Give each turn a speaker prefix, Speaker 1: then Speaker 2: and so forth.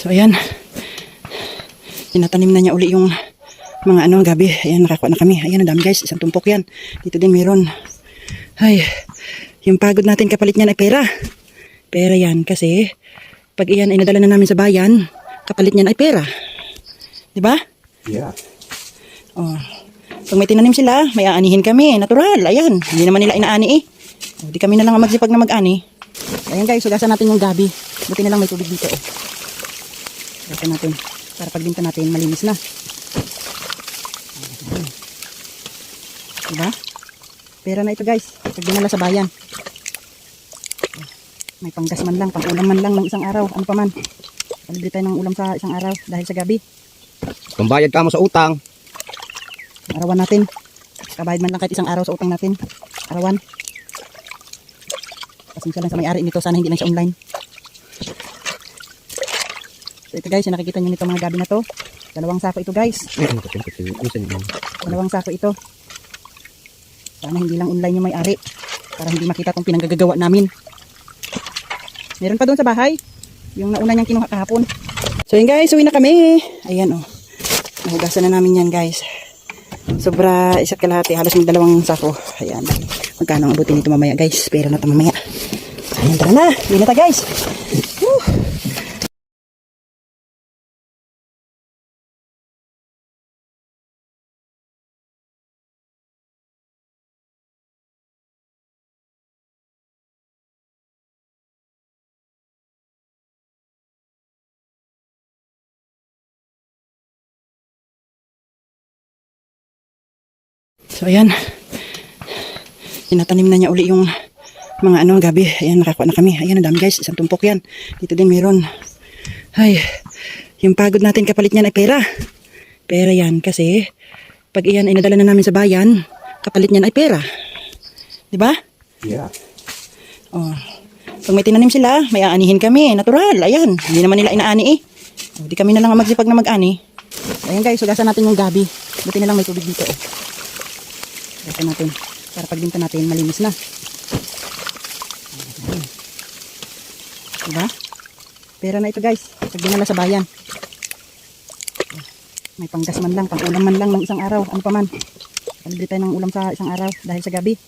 Speaker 1: So ayan, tinatanim na niya uli yung mga gabi. Ayan, nakakuha na kami. Ayan, ang dami guys, isang tumpok yan. Dito din meron. Ay, yung pagod natin kapalit niyan ay pera. Pera yan kasi pag iyan ay nadala na namin sa bayan, kapalit niyan ay pera. Diba?
Speaker 2: Yeah.
Speaker 1: Oh. Pag may tinanim sila, may aanihin kami. Natural, ayan. Hindi naman nila inaani eh. Oh, di kami na lang magsipag na mag-ani. Ayan guys, sugasan natin yung gabi. Buti na lang may tubig dito. Sugasan natin. Para pagbinta natin, malinis na. Diba? Pera na ito guys. Pag dinala sa bayan. May panggas man lang, pang-ulam man lang ng isang araw. Ano pa man. Palibre tayo ng ulam sa isang araw dahil sa gabi.
Speaker 2: Pambayad ka mo sa utang.
Speaker 1: Arawan natin. Kabayad man lang kahit isang araw sa utang natin. Arawan. Pasensya lang sa may-ari nito. Sana hindi lang siya online. So ito guys, yung nakikita nyo nito mga gabi na to. 2 sako ito guys. 2 sako ito. Sana hindi lang online yung may-ari. Para hindi makita itong pinanggagawa namin. Meron pa doon sa bahay. Yung nauna niyang kinuha kahapon. So yun guys, uwi na kami. Ayan o. Nahugasan na namin yan guys. Sobra 1 kalahati. Halos may 2 sako. Ayan. Magkano ang abutin nito mamaya guys. Pero na ito mamaya. Ayan, tara na. Uwi na ta guys. Woo! So ayan, tinatanim na niya uli yung mga gabi. Ayan, nakakuha na kami. Ayan, ang dami guys, isang tumpok yan. Dito din meron. Ay, yung pagod natin kapalit niyan ay pera. Pera yan kasi pag iyan ay nadala na namin sa bayan, kapalit niyan ay pera. Diba?
Speaker 2: Yeah.
Speaker 1: Oh. Pag may tinanim sila, may aanihin kami. Natural, ayan. Hindi naman nila inaani eh. Oh, di kami na lang magsipag na mag-ani. Ayan guys, sugasan natin yung gabi. Buti na lang may tubig dito eh. Sugasan natin. Para pagbinta natin, malinis na. Diba? Pera na ito guys. Pag dinala sa bayan. May panggas man lang, pang-ulam man lang ng isang araw. Ano pa man. Palibre tayo ng ulam sa isang araw dahil sa gabi.